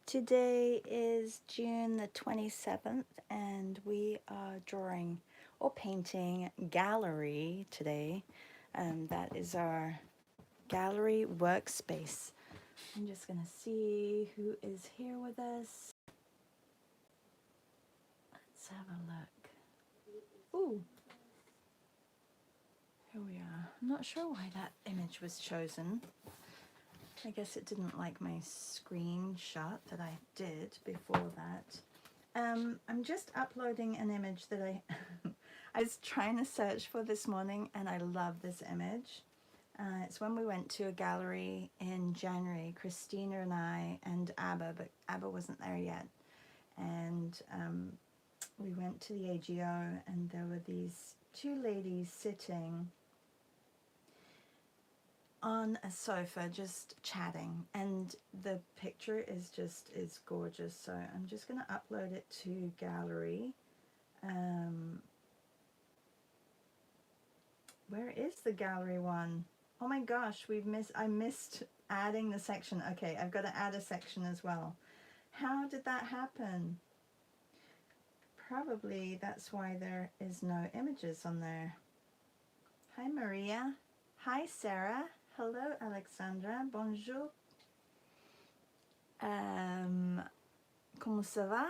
Today is June the 27th, and we are drawing or painting gallery today. That is our gallery workspace. I'm just going to see who is here with us. Let's have a look. Ooh, here we are. I'm not sure why that image was chosen. I guess it didn't like my screenshot that I did before that. I'm just uploading an image that I was trying to search for this morning, and I love this image. It's when we went to a gallery in January, Christina and I and Abba, but Abba wasn't there yet. And we went to the AGO, and there were these two ladies sitting on a sofa just chatting, and the picture is gorgeous. So I'm just going to upload it to gallery. Where is the gallery one? Oh my gosh, I missed adding the section. Okay, I've got to add a section as well. How did that happen? Probably that's why there is no images on there. Hi Maria. Hi Sarah. Hello Alexandra. Bonjour. Comment ça va?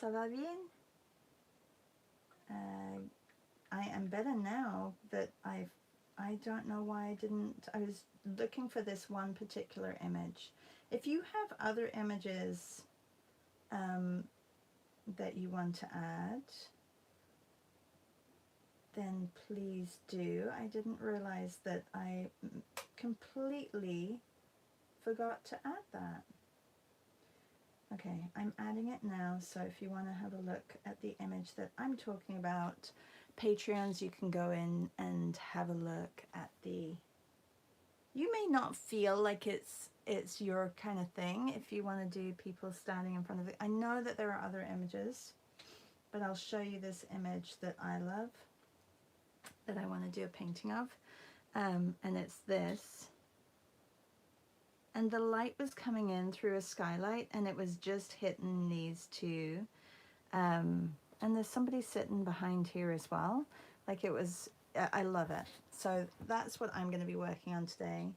Ça va bien? I am better now that I don't know why I was looking for this one particular image. If you have other images that you want to add, then please do. I didn't realize that I completely forgot to add that. Okay, I'm adding it now, so if you want to have a look at the image that I'm talking about, Patreons, you can go in and have a look at the... You may not feel like it's your kind of thing if you want to do people standing in front of it. I know that there are other images, but I'll show you this image that I love, that I want to do a painting of, and it's this. And the light was coming in through a skylight, and it was just hitting these two. And there's somebody sitting behind here as well. Like, it was, I love it. So that's what I'm going to be working on today.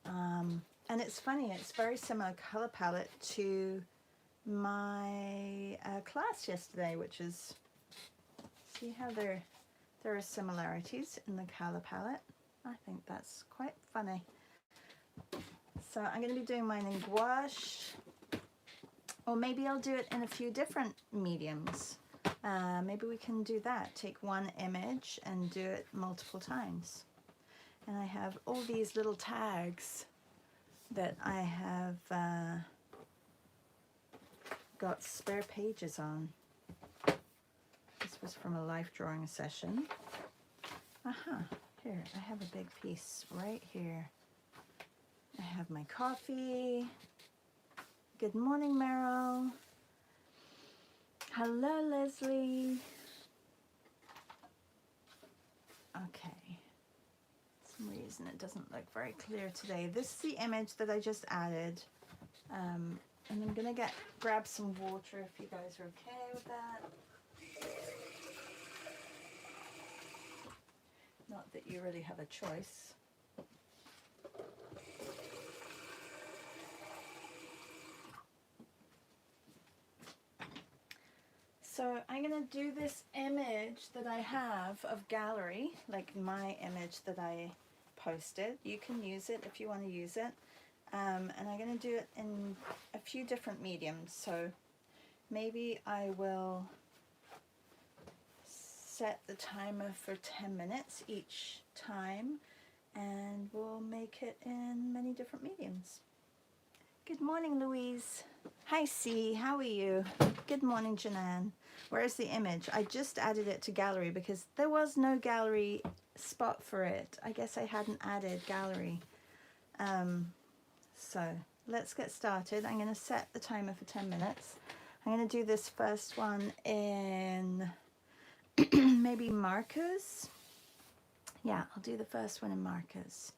And it's funny, it's very similar color palette to my class yesterday, which is, see how there are similarities in the color palette. I think that's quite funny. So I'm going to be doing mine in gouache, or maybe I'll do it in a few different mediums. Maybe we can do that, take one image and do it multiple times. And I have all these little tags that I have got spare pages on. This was from a life drawing session. Here, I have a big piece right here. I have my coffee. Good morning, Meryl. Hello, Leslie. Okay. For some reason it doesn't look very clear today. This is the image that I just added. And I'm gonna grab some water if you guys are okay with that. Not that you really have a choice. So I'm going to do this image that I have of gallery, like my image that I posted. You can use it if you want to use it. And I'm going to do it in a few different mediums. So maybe I will set the timer for 10 minutes each time, and we'll make it in many different mediums. Good morning, Louise. Hi, C. How are you? Good morning, Janan. Where's the image? I just added it to gallery because there was no gallery spot for it. I guess I hadn't added gallery. So let's get started. I'm going to set the timer for 10 minutes. I'm going to do this first one in maybe markers. Yeah, I'll do the first one in markers.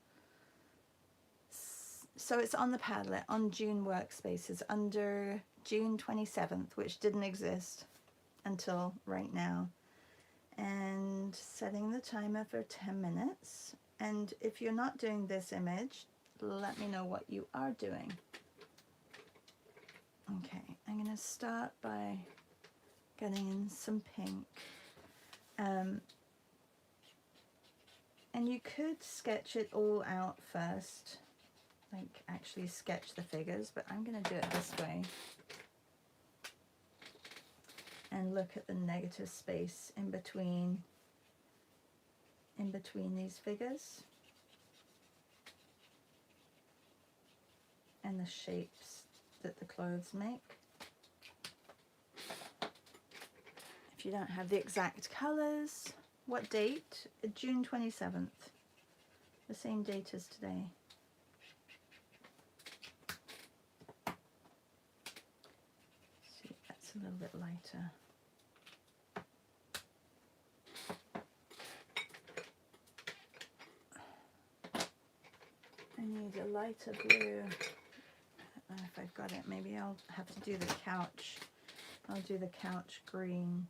So it's on the Padlet on June Workspaces under June 27th, which didn't exist until right now. And setting the timer for 10 minutes. And if you're not doing this image, let me know what you are doing. Okay, I'm going to start by getting in some pink. And you could sketch it all out first, like actually sketch the figures, but I'm going to do it this way. And look at the negative space in between these figures. And the shapes that the clothes make. If you don't have the exact colors, what date? June 27th, the same date as today. See, that's a little bit lighter. I need a lighter blue. I don't know if I've got it. Maybe I'll have to do the couch. I'll do the couch green.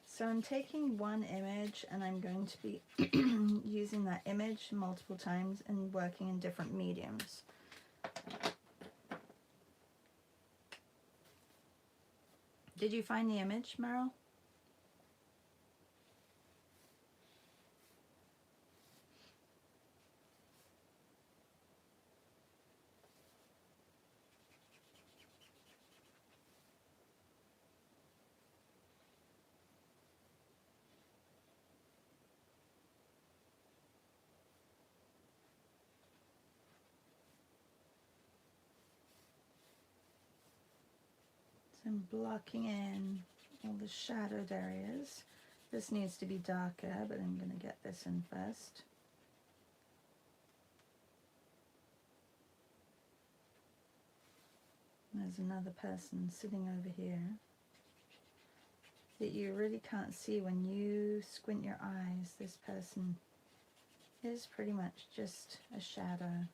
So I'm taking one image and I'm going to be using that image multiple times and working in different mediums. Did you find the image, Meryl? So I'm blocking in all the shadowed areas. This needs to be darker, but I'm going to get this in first. There's another person sitting over here that you really can't see when you squint your eyes. This person is pretty much just a shadow.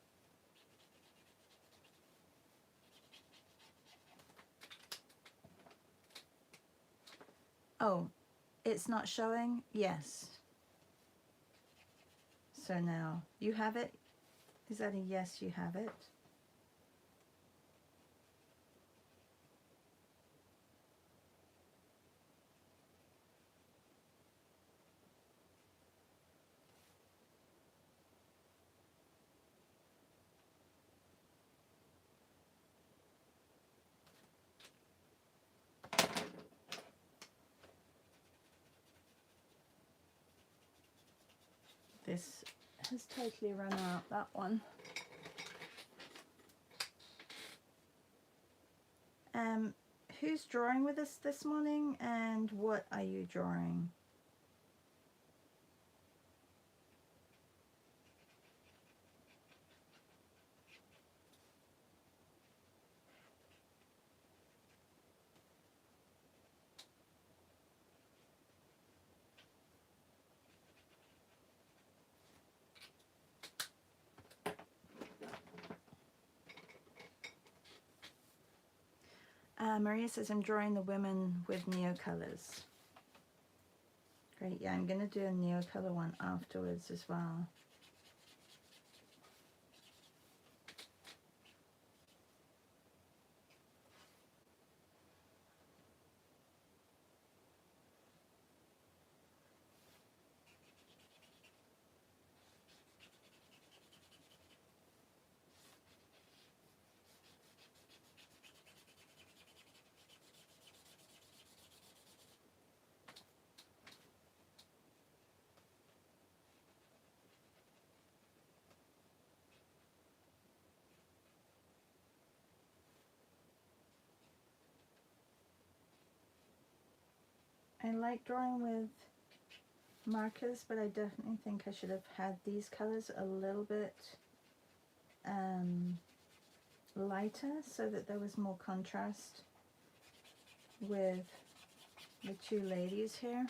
Oh, it's not showing? Yes. So now you have it? Is that a yes, you have it? This has totally run out, that one. Who's drawing with us this morning and what are you drawing? Maria says I'm drawing the women with Neocolors. Great, yeah, I'm going to do a Neocolor one afterwards as well. I like drawing with markers, but I definitely think I should have had these colors a little bit lighter so that there was more contrast with the two ladies here.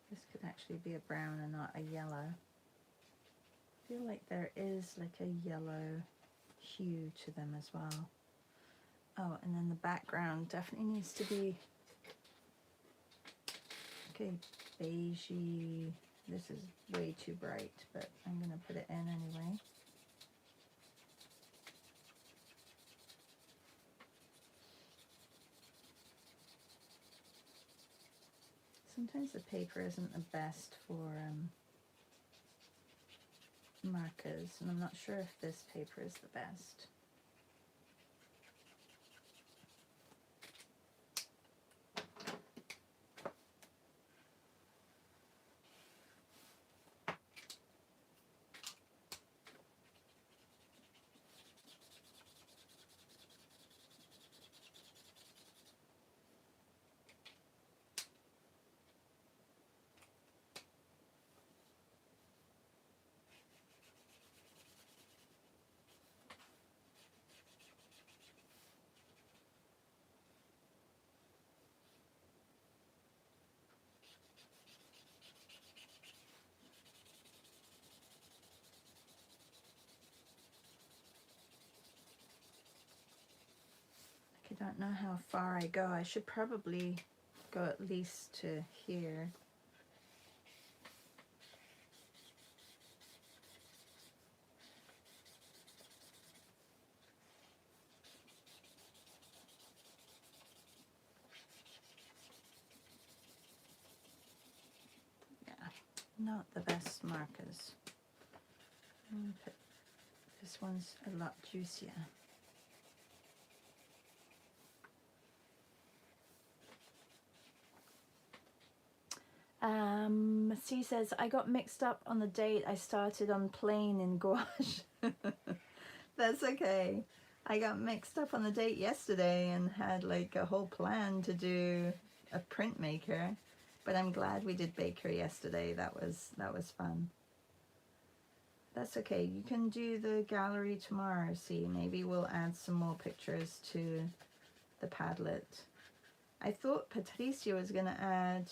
This could actually be a brown and not a yellow. I feel like there is like a yellow hue to them as well. Oh, and then the background definitely needs to be, okay, beigey. This is way too bright, but I'm going to put it in anyway. Sometimes the paper isn't the best for markers, and I'm not sure if this paper is the best. I don't know how far I go. I should probably go at least to here. Yeah, not the best markers. This one's a lot juicier. C says, I got mixed up on the date. I started on plain in gouache. That's okay. I got mixed up on the date yesterday and had like a whole plan to do a printmaker, but I'm glad we did baker yesterday. That was fun. That's okay. You can do the gallery tomorrow. See, maybe we'll add some more pictures to the Padlet. I thought Patricia was going to add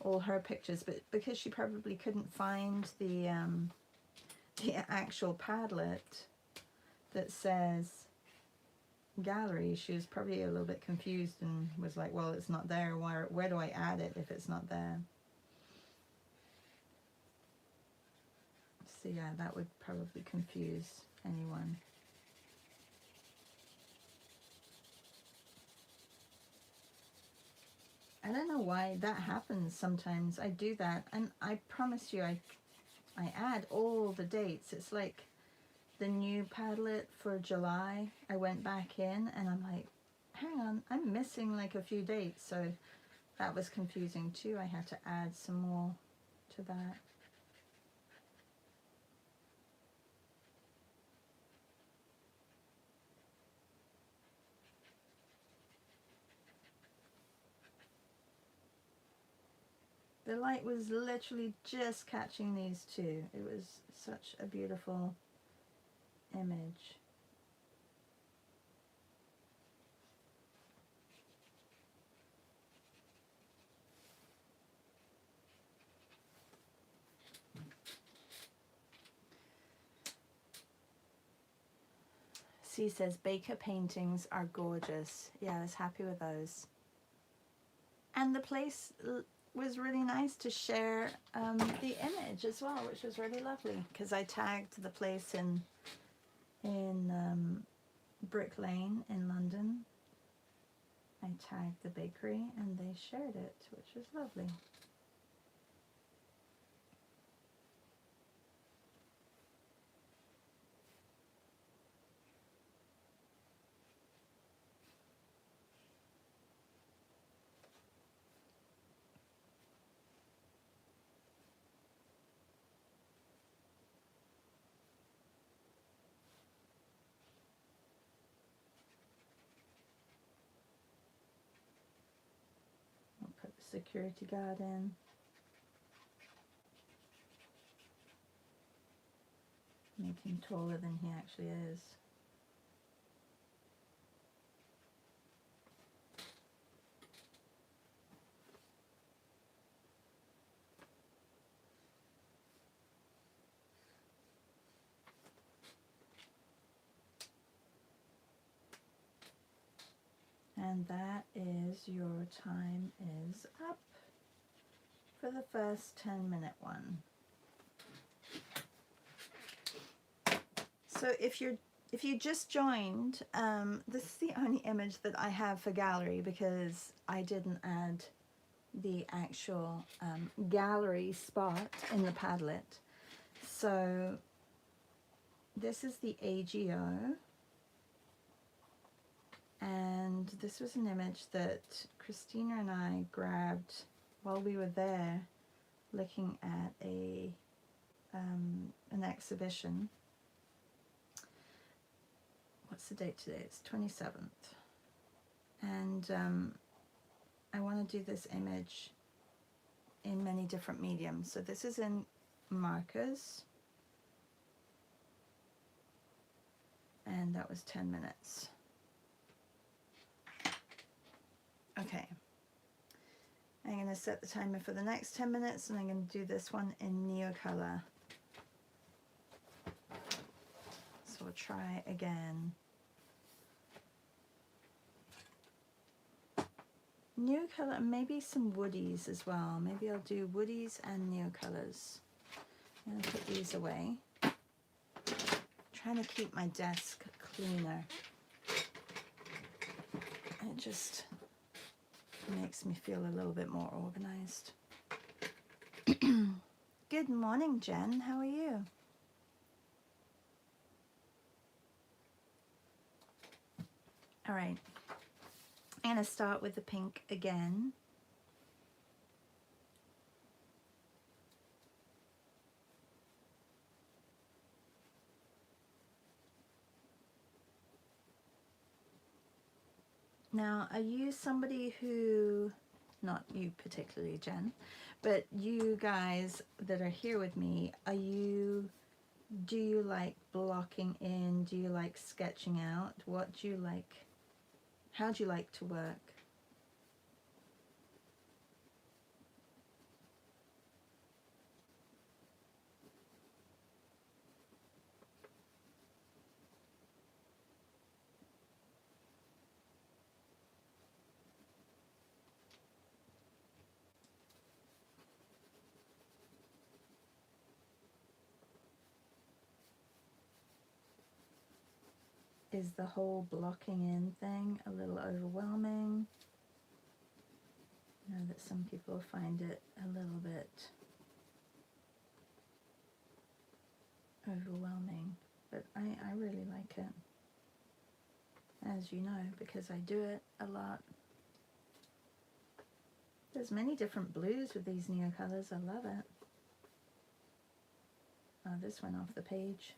all her pictures, but because she probably couldn't find the actual Padlet that says gallery, she was probably a little bit confused and was like, well, it's not there. Where do I add it if it's not there? So yeah, that would probably confuse anyone. I don't know why that happens sometimes. I do that, and I promise you I add all the dates. It's like the new Padlet for July. I went back in and I'm like, hang on, I'm missing like a few dates. So that was confusing too. I had to add some more to that. The light was literally just catching these two. It was such a beautiful image. C says Baker paintings are gorgeous. Yeah, I was happy with those. And the place was really nice to share the image as well, which was really lovely because I tagged the place in Brick Lane in London. I tagged the bakery and they shared it, which was lovely. I'll put the security guard in. Make him taller than he actually is. And that is your time is up for the first 10-minute one. So if you just joined, this is the only image that I have for gallery because I didn't add the actual gallery spot in the Padlet. So this is the AGO, and this was an image that Christina and I grabbed while we were there looking at an exhibition. What's the date today? It's 27th. And I want to do this image in many different mediums. So this is in markers. And that was 10 minutes. Okay. I'm going to set the timer for the next 10 minutes, and I'm going to do this one in Neocolor. So we'll try again. Neocolor, and maybe some woodies as well. Maybe I'll do woodies and Neocolors. I'm going to put these away. Trying to keep my desk cleaner. It just makes me feel a little bit more organized. Good morning, Jen. How are you? All right. I'm going to start with the pink again. Now, are you somebody who, not you particularly, Jen, but you guys that are here with me, do you like blocking in? Do you like sketching out? What do you like? How do you like to work? Is the whole blocking in thing a little overwhelming? I know that some people find it a little bit overwhelming, but I really like it, as you know, because I do it a lot. There's many different blues with these Neocolors. I love it. Oh, this went off the page.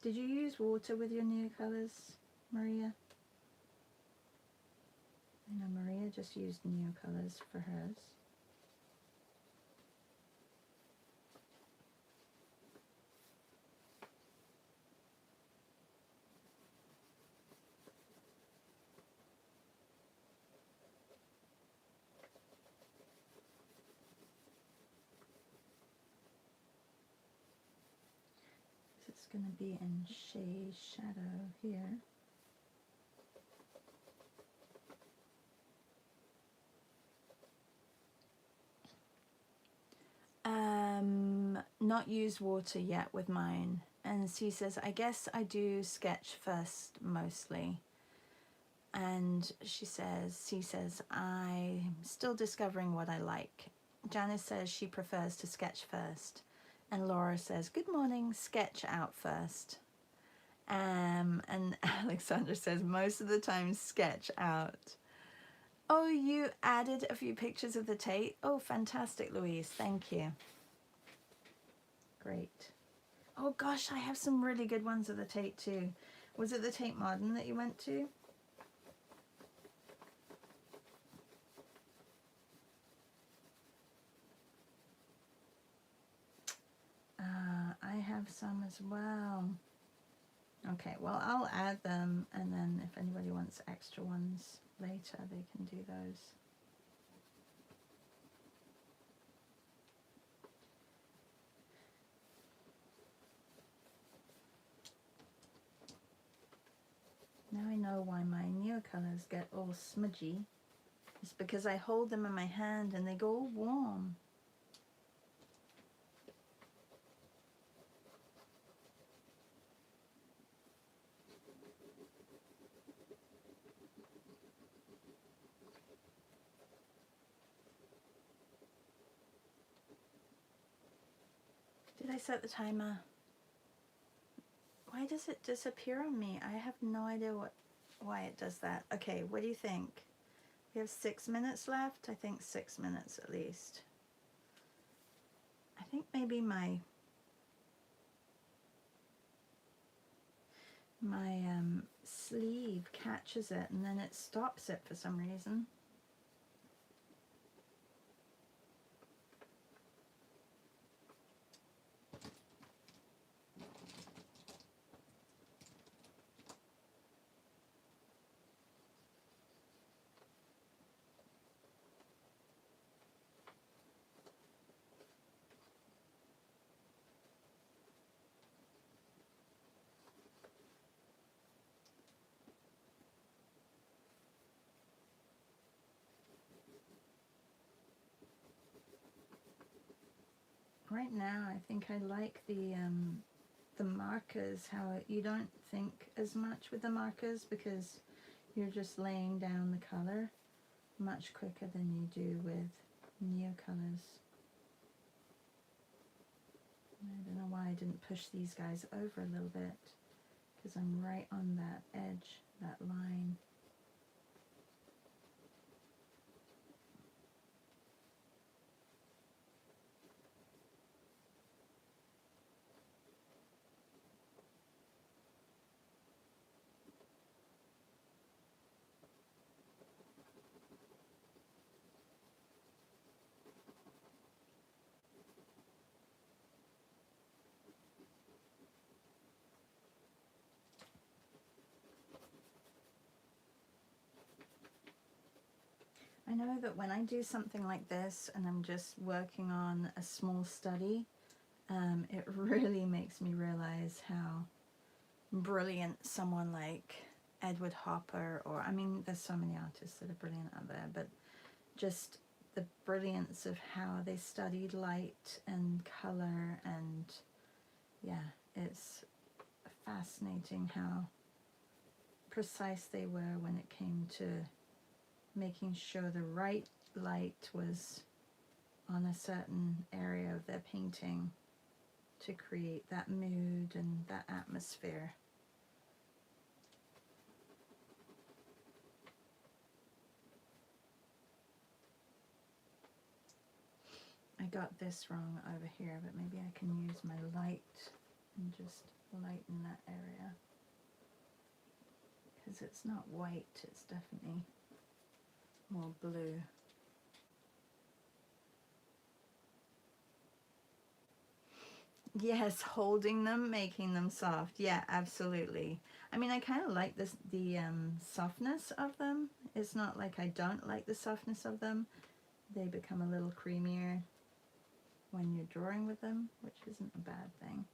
Did you use water with your Neocolors, Maria? I know Maria just used Neocolors for hers. It's going to be in shade shadow here. Not use water yet with mine. And she says, I guess I do sketch first mostly. And she says, I'm still discovering what I like. Janice says she prefers to sketch first. And Laura says, good morning, sketch out first. And Alexandra says, most of the time, sketch out. Oh, you added a few pictures of the Tate? Oh, fantastic, Louise. Thank you. Great. Oh, gosh, I have some really good ones of the Tate, too. Was it the Tate Modern that you went to? I have some as well. Okay, well, I'll add them, and then if anybody wants extra ones later, they can do those. Now I know why my Neocolors get all smudgy. It's because I hold them in my hand and they go all warm. Did I set the timer? Why does it disappear on me? I have no idea why it does that. Okay, what do you think? We have 6 minutes left. I think 6 minutes at least. I think maybe my sleeve catches it and then it stops it for some reason. Right now, I think I like the markers, how you don't think as much with the markers because you're just laying down the color much quicker than you do with Neocolors. I don't know why I didn't push these guys over a little bit because I'm right on that edge, that line. I know that when I do something like this and I'm just working on a small study, it really makes me realize how brilliant someone like Edward Hopper, or I mean there's so many artists that are brilliant out there, but just the brilliance of how they studied light and color, and yeah, it's fascinating how precise they were when it came to making sure the right light was on a certain area of their painting to create that mood and that atmosphere. I got this wrong over here, but maybe I can use my light and just lighten that area, because it's not white, it's definitely more blue. Yes, holding them, making them soft. Yeah, absolutely. I mean, I kind of like this, the softness of them. It's not like I don't like the softness of them. They become a little creamier when you're drawing with them, which isn't a bad thing.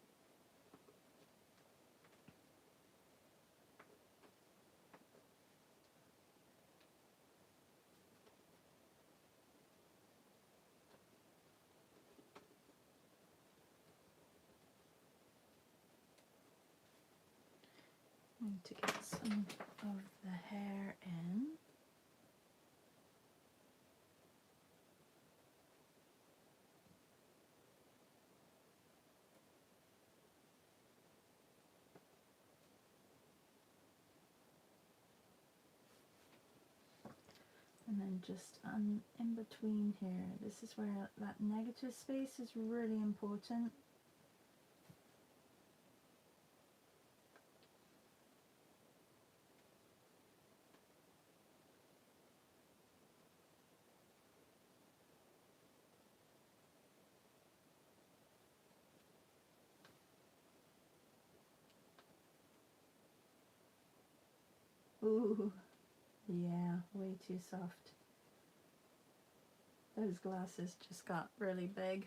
I need to get some of the hair in. And then just in between here, this is where that negative space is really important. Ooh, yeah, way too soft. Those glasses just got really big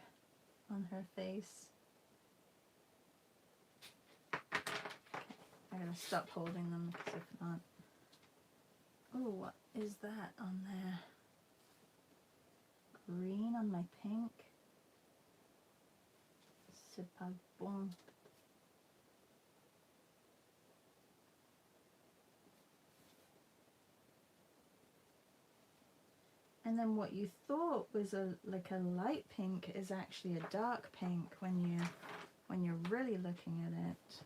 on her face. Okay, I gotta stop holding them because if not... Oh, what is that on there? Green on my pink. C'est pas bon. And then what you thought was like a light pink is actually a dark pink when you're really looking at it.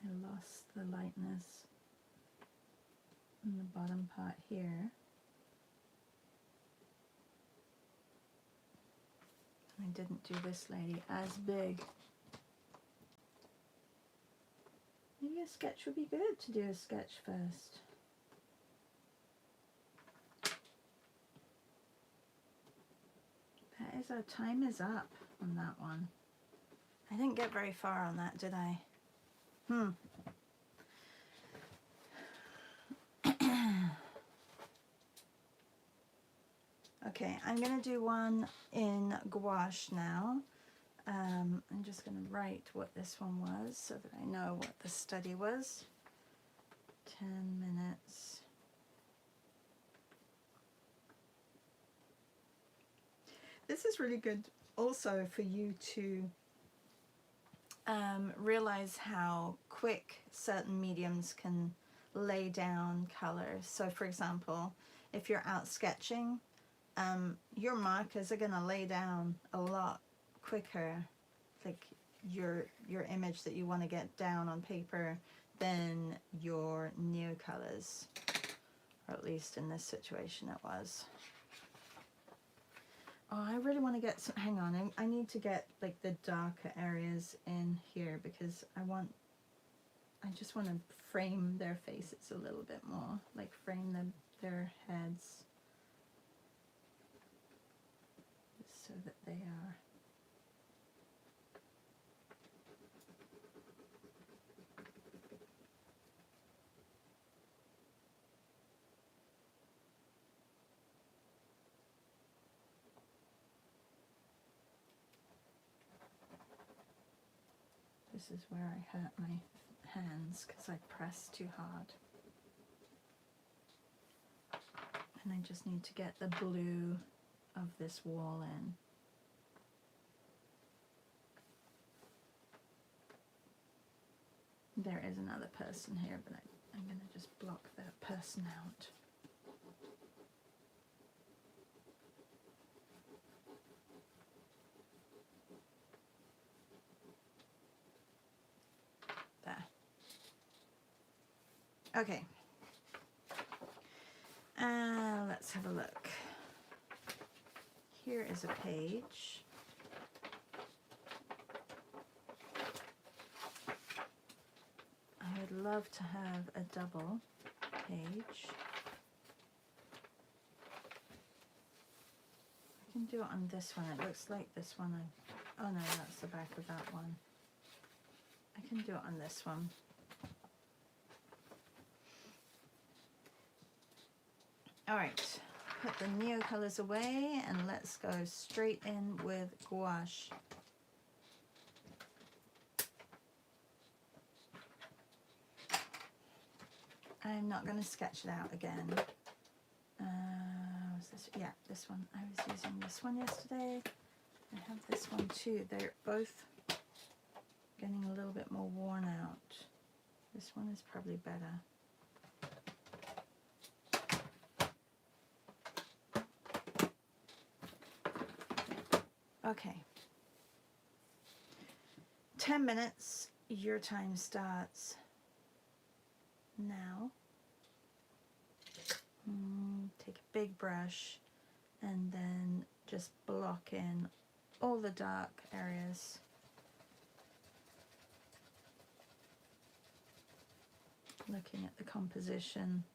I lost the lightness in the bottom part here. I didn't do this lady as big. Maybe a sketch would be good to do a sketch first. That is, our time is up on that one. I didn't get very far on that, did I? Okay, I'm going to do one in gouache now. I'm just going to write what this one was so that I know what the study was. 10 minutes. This is really good also for you to realize how quick certain mediums can lay down colors. So for example, if you're out sketching, your markers are going to lay down a lot quicker, like your image that you want to get down on paper, than your neocolors, or at least in this situation it was. Oh, I really want to get some, hang on, I need to get like the darker areas in here because I just want to frame their faces a little bit more, like frame their heads so that they are. This is where I hurt my hands because I pressed too hard. And I just need to get the blue of this wall in. There is another person here, but I'm going to just block that person out. There. Okay. Let's have a look. Here is a page. I would love to have a double page. I can do it on this one. It looks like this one. Oh no, that's the back of that one. I can do it on this one. Alright, put the neocolors away and let's go straight in with gouache. I'm not going to sketch it out again. Was this? Yeah, this one. I was using this one yesterday. I have this one too. They're both getting a little bit more worn out. This one is probably better. Okay. 10 minutes, your time starts now. Take a big brush and then just block in all the dark areas. Looking at the composition.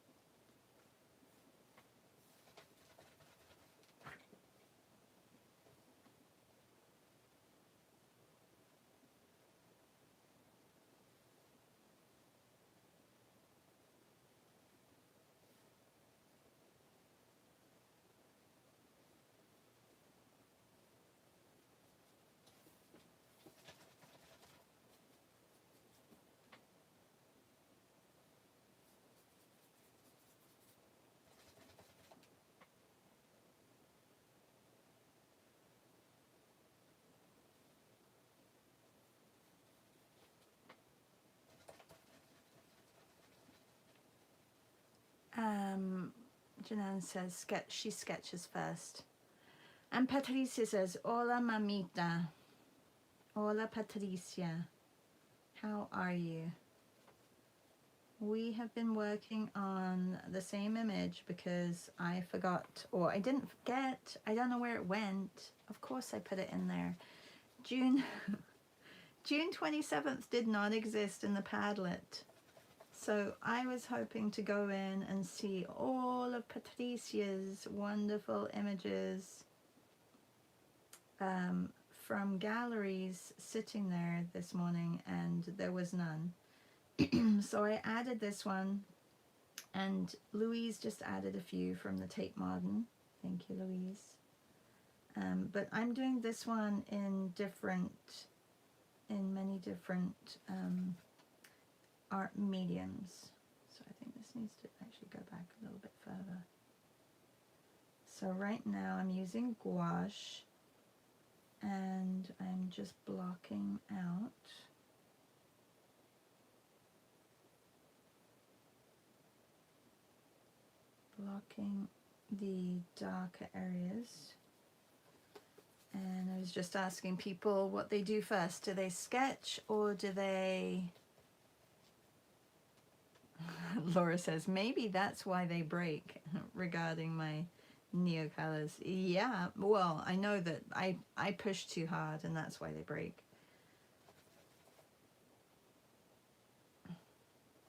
Janan says she sketches first. And Patricia says, hola mamita. Hola Patricia. How are you? We have been working on the same image because I forgot, or I didn't forget, I don't know where it went. Of course I put it in there. June 27th did not exist in the Padlet. So I was hoping to go in and see all of Patricia's wonderful images from galleries sitting there this morning, and there was none. So I added this one, and Louise just added a few from the Tate Modern. Thank you, Louise. But I'm doing this one in many different art mediums. So I think this needs to actually go back a little bit further. So right now I'm using gouache, and I'm just blocking out the darker areas. And I was just asking people what they do first. Do they sketch or do they... Laura says, maybe that's why they break regarding my Neocolors. Yeah, well, I know that I push too hard and that's why they break.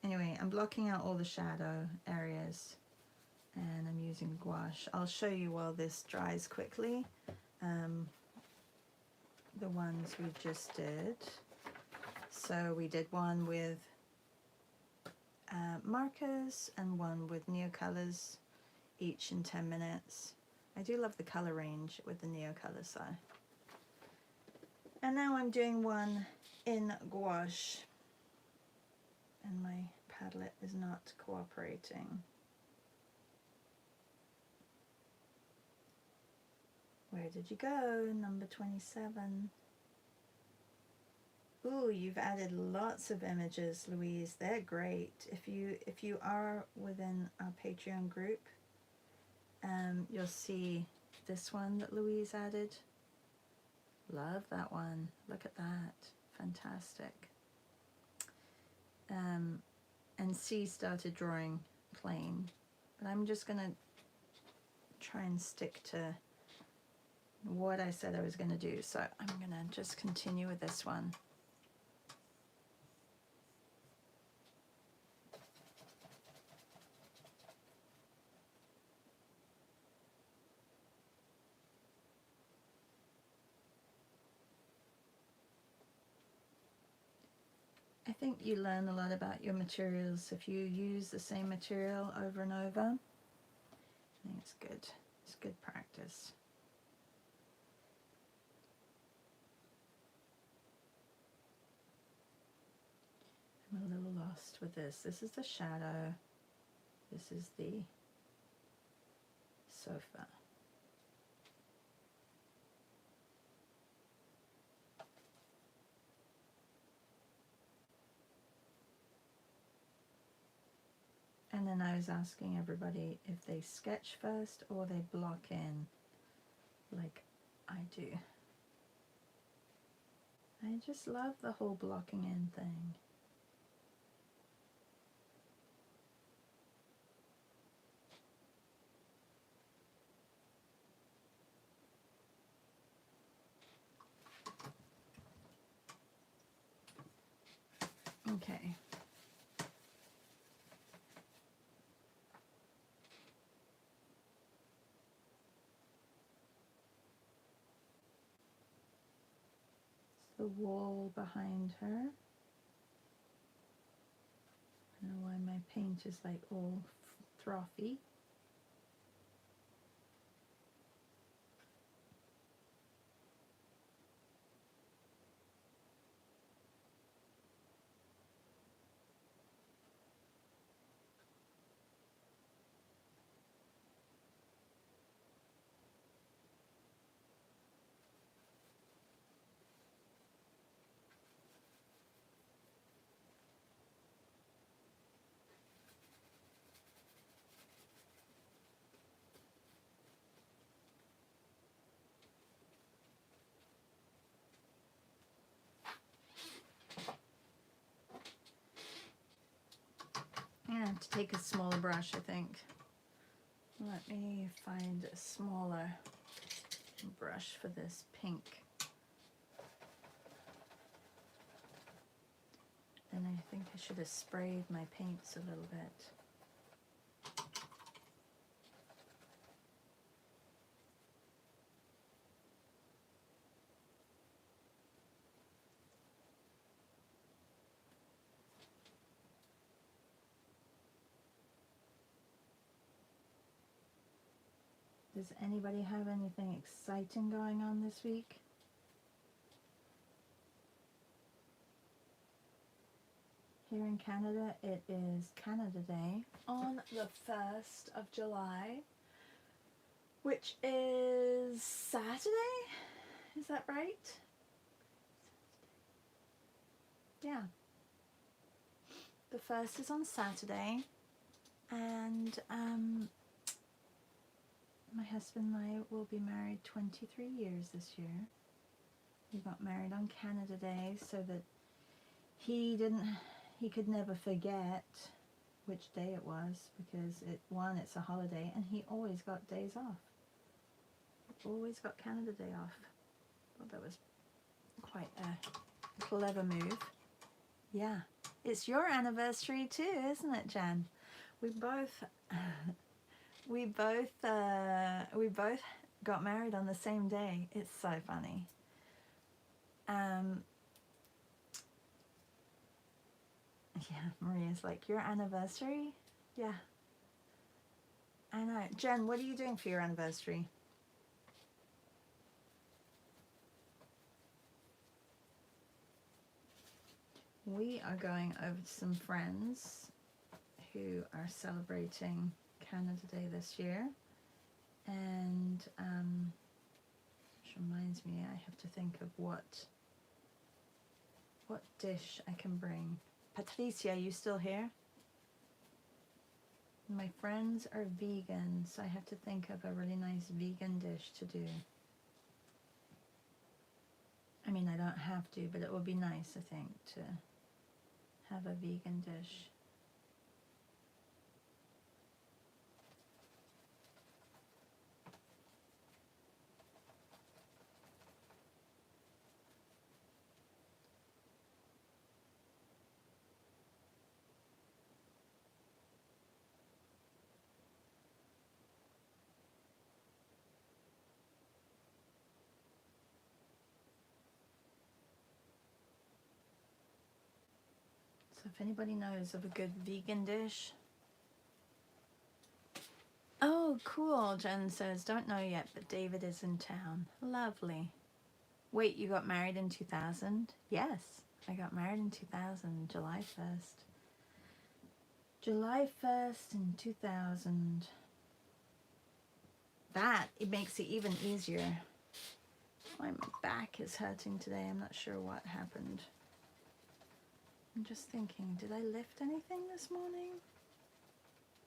Anyway, I'm blocking out all the shadow areas and I'm using gouache. I'll show you while this dries quickly. The ones we just did. So we did one with markers and one with Neocolors, each in 10 minutes. I do love the color range with the Neocolor side. And now I'm doing one in gouache, and my Padlet is not cooperating. Where did you go? Number 27. Ooh, you've added lots of images, Louise. They're great. If you are within our Patreon group, you'll see this one that Louise added. Love that one. Look at that. Fantastic. And C started drawing plain, but I'm just gonna try and stick to what I said I was gonna do. So I'm gonna just continue with this one. I think you learn a lot about your materials if you use the same material over and over. I think it's good. It's good practice. I'm a little lost with this. This is the shadow. This is the sofa. And then I was asking everybody if they sketch first or they block in like I do. I just love the whole blocking in thing. Okay. The wall behind her. I don't know why my paint is like all frothy. I'm gonna have to take a smaller brush, I think. Let me find a smaller brush for this pink. And I think I should have sprayed my paints a little bit. Does anybody have anything exciting going on this week? Here in Canada, it is Canada Day on the 1st of July, which is Saturday? Is that right? Yeah. The 1st is on Saturday, and my husband and I will be married 23 years this year. We got married on Canada Day so that he could never forget which day it was, because it's a holiday, and he always got days off. Always got Canada Day off. Well, that was quite a clever move. Yeah, it's your anniversary too, isn't it, Jan? We both got married on the same day. It's so funny. Yeah, Maria's like, your anniversary? Yeah. I know. Jen, what are you doing for your anniversary? We are going over to some friends who are celebrating Canada Day this year. And which reminds me, I have to think of what dish I can bring. Patricia, you still here? My friends are vegan, so I have to think of a really nice vegan dish to do. I mean, I don't have to, but it would be nice, I think, to have a vegan dish. So if anybody knows of a good vegan dish. Oh, cool, Jen says. Don't know yet, but David is in town. Lovely. Wait, you got married in 2000? Yes, I got married in 2000, July 1st. July 1st in 2000. It makes it even easier. My back is hurting today. I'm not sure what happened. I'm just thinking, did I lift anything this morning?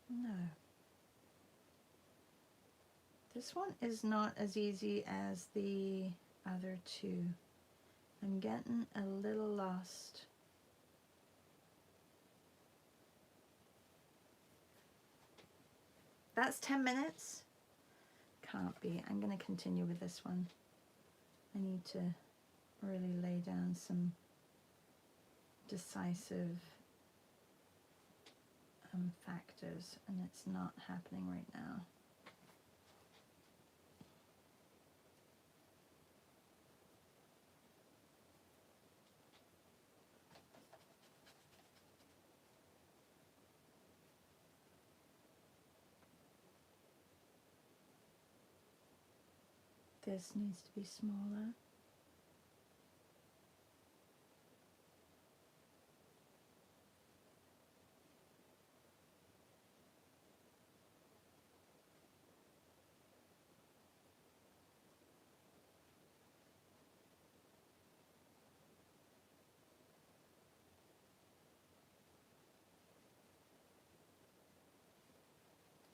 No. This one is not as easy as the other two. I'm getting a little lost. That's 10 minutes? Can't be. I'm going to continue with this one. I need to really lay down some decisive factors, and it's not happening right now. This needs to be smaller.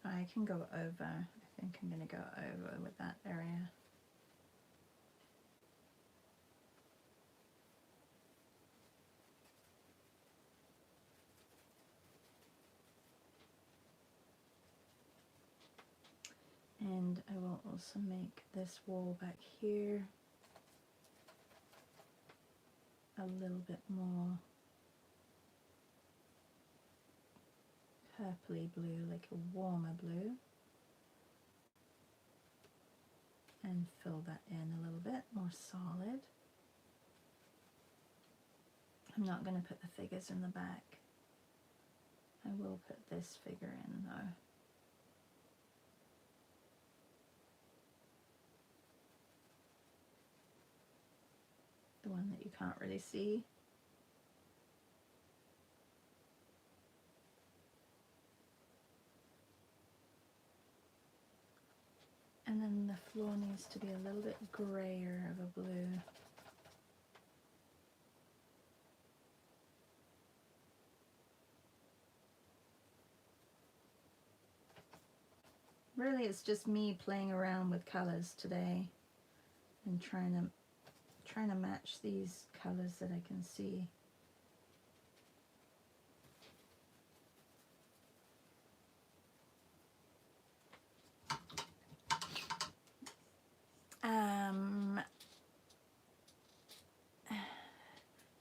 I can go over. I think I'm going to go over with that area. And I will also make this wall back here a little bit more purpley blue, like a warmer blue, and fill that in a little bit more solid. I'm not going to put the figures in the back. I will put this figure in though. The one that you can't really see. And then the floor needs to be a little bit grayer of a blue. Really, it's just me playing around with colors today and trying to match these colors that I can see.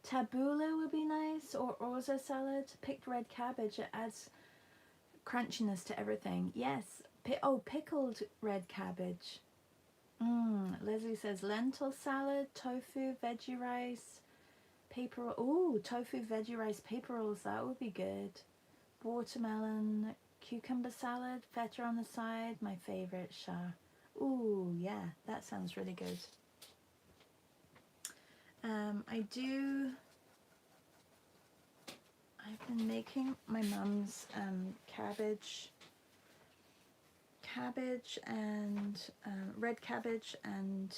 Tabbouleh would be nice, or orzo salad. Picked red cabbage, it adds crunchiness to everything. Yes. Oh, pickled red cabbage. Leslie says lentil salad, tofu, veggie rice, paper. Ooh, tofu, veggie rice, paper rolls. That would be good. Watermelon, cucumber salad, feta on the side. My favorite, Shah. Ooh, yeah, that sounds really good. I've been making my mum's cabbage and red cabbage and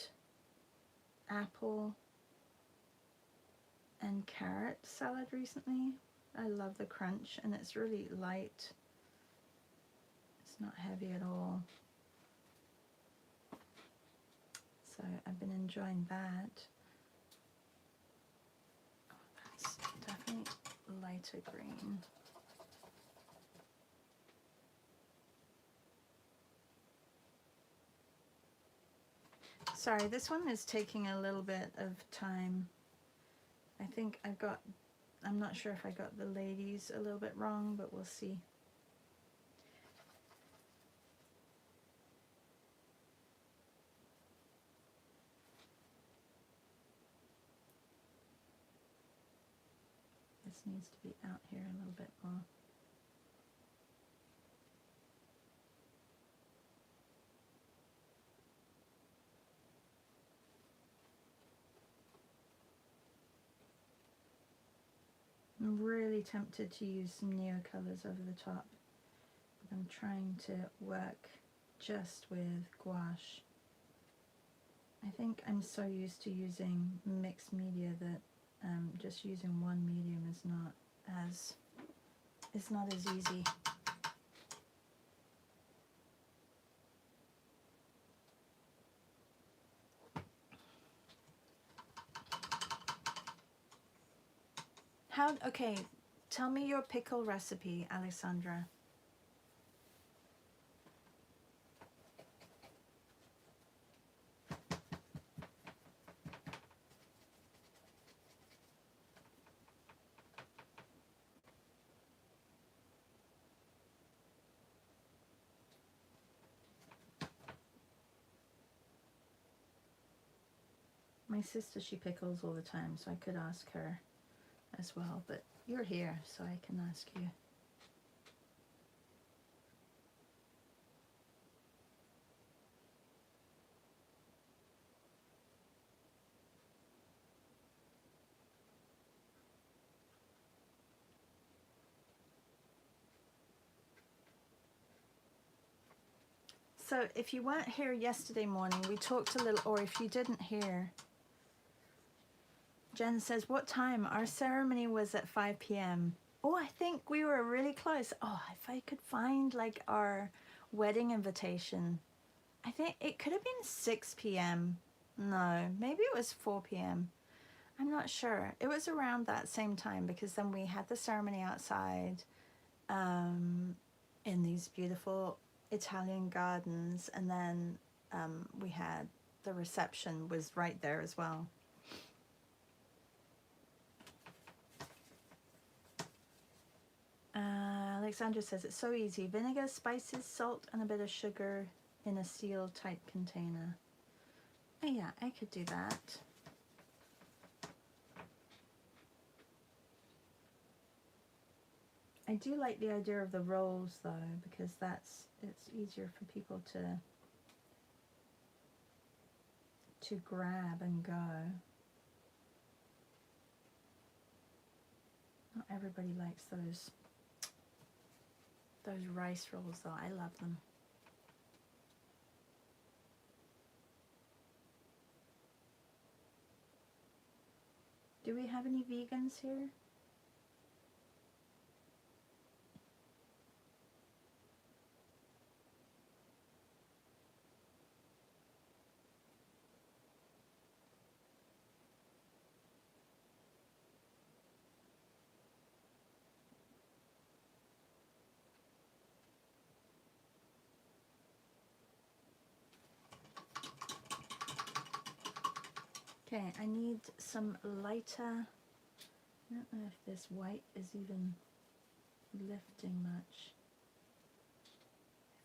apple and carrot salad recently. I love the crunch, and it's really light. It's not heavy at all. So I've been enjoying that. Oh, that's definitely lighter green. Sorry, this one is taking a little bit of time. I think I'm not sure if I got the ladies a little bit wrong, but we'll see. This needs to be out here a little bit more. I'm really tempted to use some neo colors over the top, but I'm trying to work just with gouache. I think I'm so used to using mixed media that just using one medium is not as easy. Okay, tell me your pickle recipe, Alexandra. My sister, she pickles all the time, so I could ask her as well, but you're here, so I can ask you. So if you weren't here yesterday morning, we talked a little, or if you didn't hear, Jen says, what time? Our ceremony was at 5 p.m. Oh, I think we were really close. Oh, if I could find like our wedding invitation. I think it could have been 6 p.m. No, maybe it was 4 p.m. I'm not sure. It was around that same time because then we had the ceremony outside in these beautiful Italian gardens, and then we had the reception was right there as well. Alexandra says it's so easy. Vinegar, spices, salt, and a bit of sugar in a sealed type container. Oh yeah, I could do that. I do like the idea of the rolls though, because it's easier for people to grab and go. Not everybody likes those rice rolls though. I love them. Do we have any vegans here? Okay, I need some lighter. I don't know if this white is even lifting much.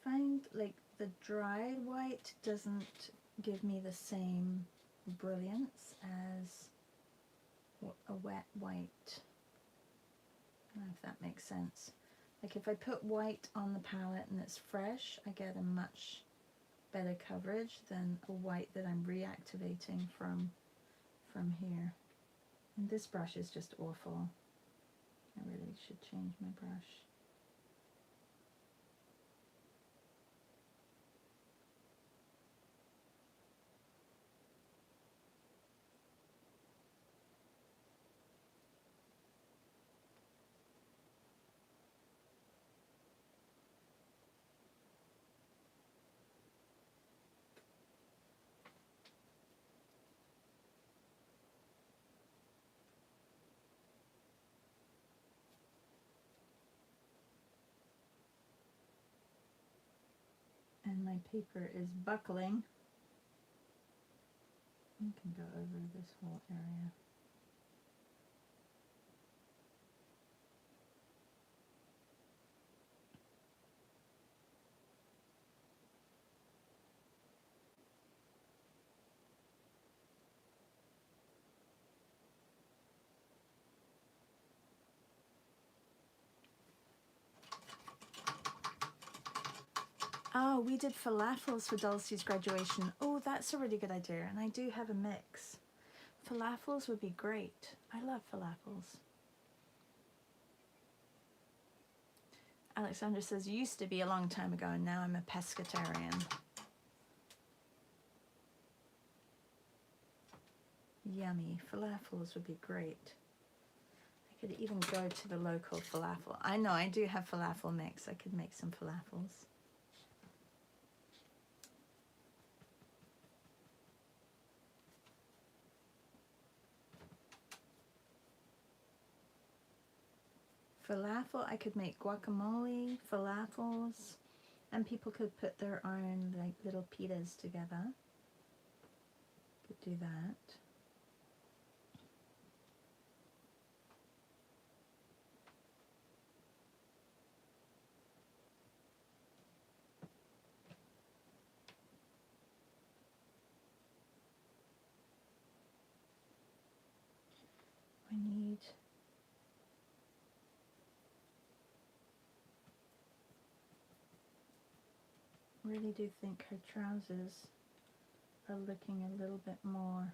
I find like the dried white doesn't give me the same brilliance as a wet white. I don't know if that makes sense. Like if I put white on the palette and it's fresh, I get a much better coverage than a white that I'm reactivating from here. And this brush is just awful. I really should change my brush. And my paper is buckling. I can go over this whole area. Oh, we did falafels for Dulcie's graduation. Oh, that's a really good idea. And I do have a mix. Falafels would be great. I love falafels. Alexandra says, used to be a long time ago, and now I'm a pescatarian. Yummy. Falafels would be great. I could even go to the local falafel. I know, I do have falafel mix. I could make some falafels. falafel. I could make guacamole, falafels, and people could put their own like little pitas together. Could do that. I need really do think her trousers are looking a little bit more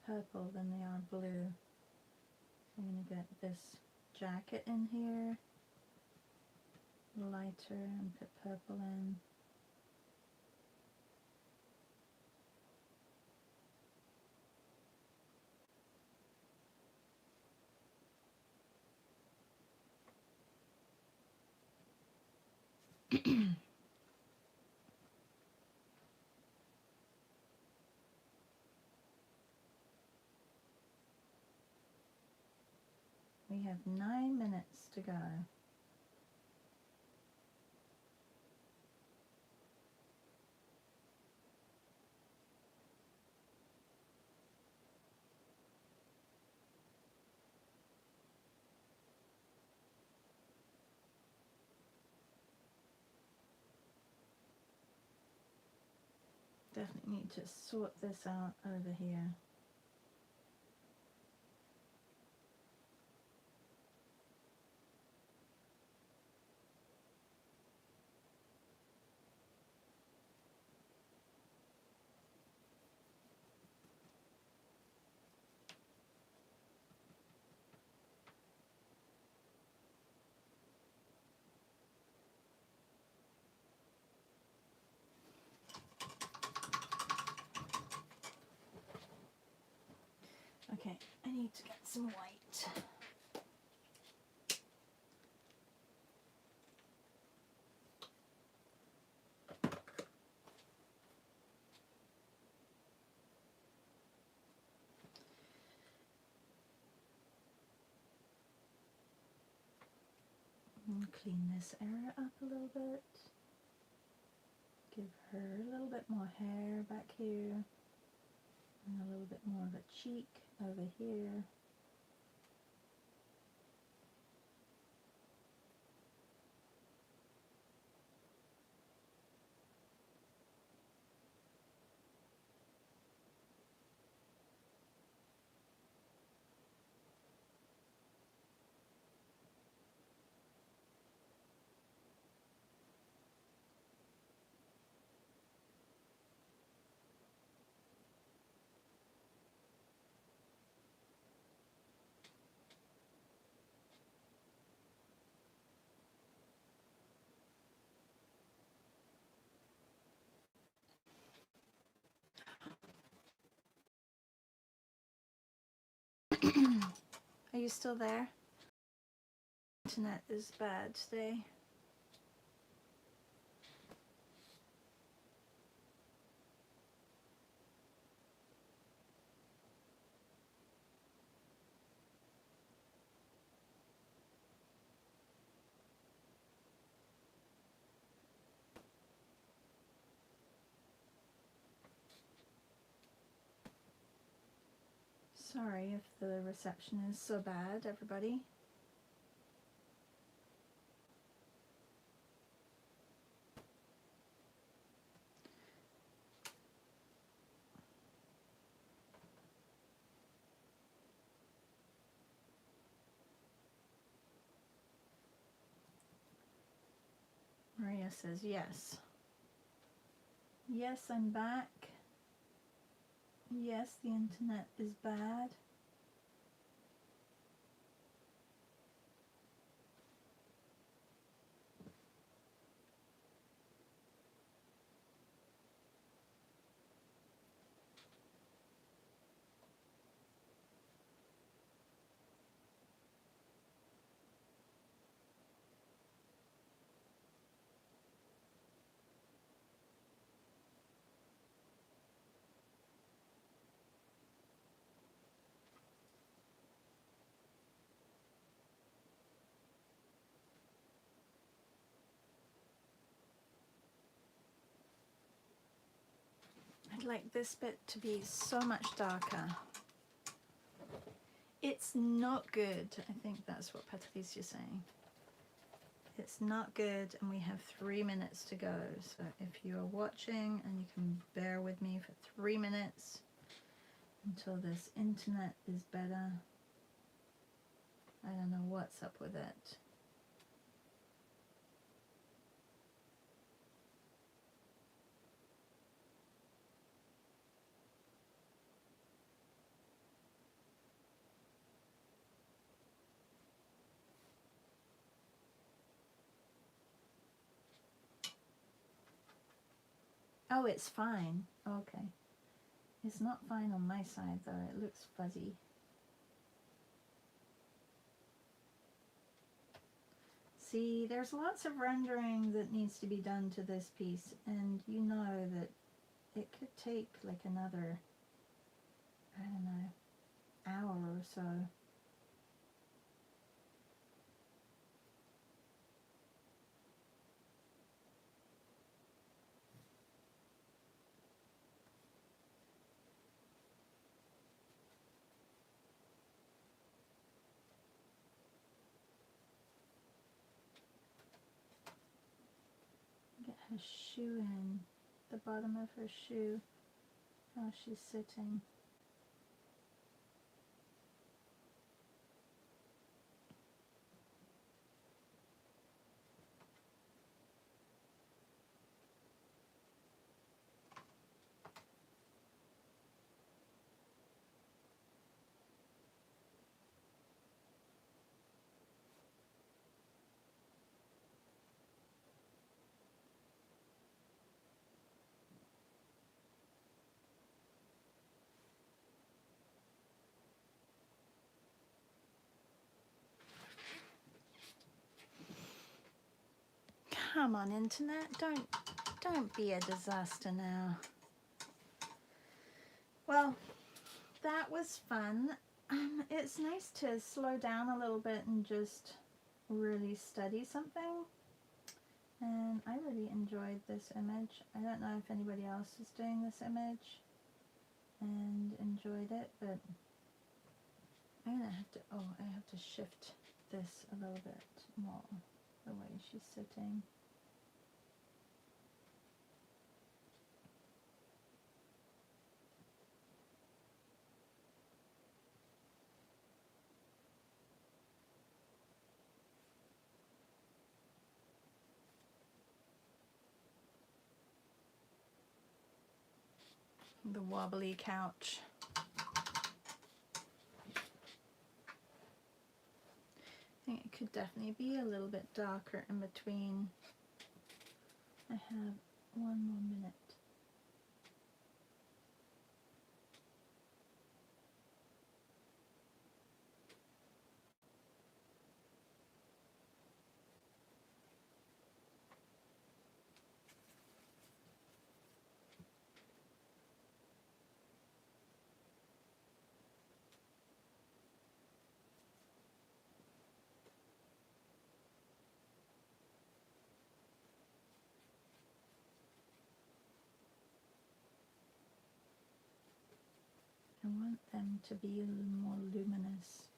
purple than they are blue. So I'm going to get this jacket in here, lighter, and put purple in. We have 9 minutes to go. Definitely need to sort this out over here. Okay, I need to get some white. And clean this area up a little bit. Give her a little bit more hair back here. And a little bit more of a cheek over here. Are you still there? Internet is bad today. Sorry if the reception is so bad, everybody. Maria says yes. Yes, I'm back. Yes, the internet is bad. I'd like this bit to be so much darker. It's not good. I think that's what Patricia's saying. It's not good, and we have 3 minutes to go. So if you are watching and you can bear with me for 3 minutes until this internet is better. I don't know what's up with it. Oh, it's fine. Okay. It's not fine on my side though. It looks fuzzy. See, there's lots of rendering that needs to be done to this piece, and you know that it could take like another, I don't know, hour or so. Get her shoe in, the bottom of her shoe, how she's sitting. Come on, internet, don't be a disaster now. Well, that was fun. It's nice to slow down a little bit and just really study something. And I really enjoyed this image. I don't know if anybody else is doing this image and enjoyed it, but I'm gonna have to, oh, I have to shift this a little bit more, the way she's sitting. The wobbly couch. I think it could definitely be a little bit darker in between. I have 1 more minute. I want them to be a little more luminous.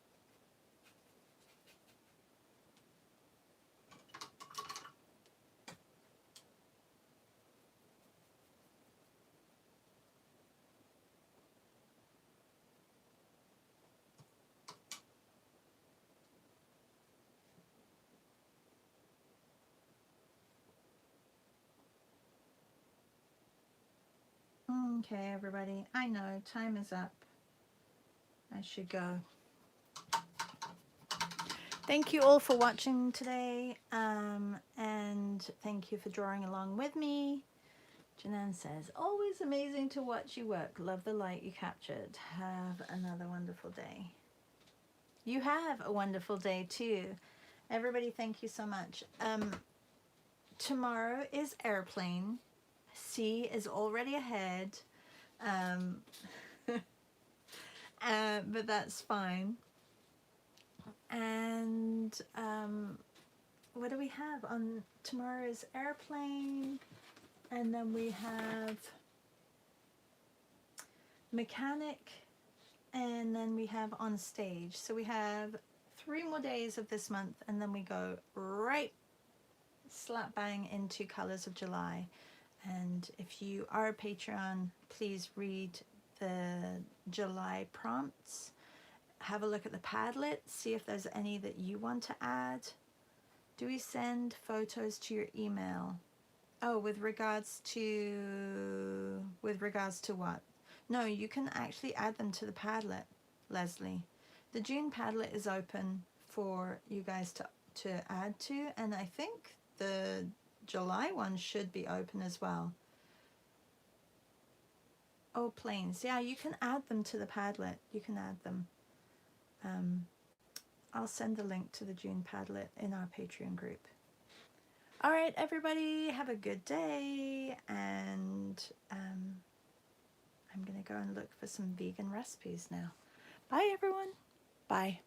Okay, everybody, I know time is up. I should go. Thank you all for watching today, and thank you for drawing along with me. Janan says, always amazing to watch you work. Love the light you captured. Have another wonderful day. You have a wonderful day too. Everybody, thank you so much. Tomorrow is airplane. C is already ahead. But that's fine. And what do we have on tomorrow's airplane? And then we have mechanic, and then we have on stage. So we have 3 more days of this month, and then we go right slap bang into Colors of July. And if you are a Patreon, please read the July prompts, have a look at the Padlet, see if there's any that you want to add. Do we send photos to your email? Oh, with regards to what? No, you can actually add them to the Padlet, Leslie. The June Padlet is open for you guys to add to, and I think the July one should be open as well. Oh, planes. Yeah, you can add them to the Padlet. You can add them. I'll send the link to the June Padlet in our Patreon group. All right, everybody, have a good day, and I'm going to go and look for some vegan recipes now. Bye, everyone. Bye.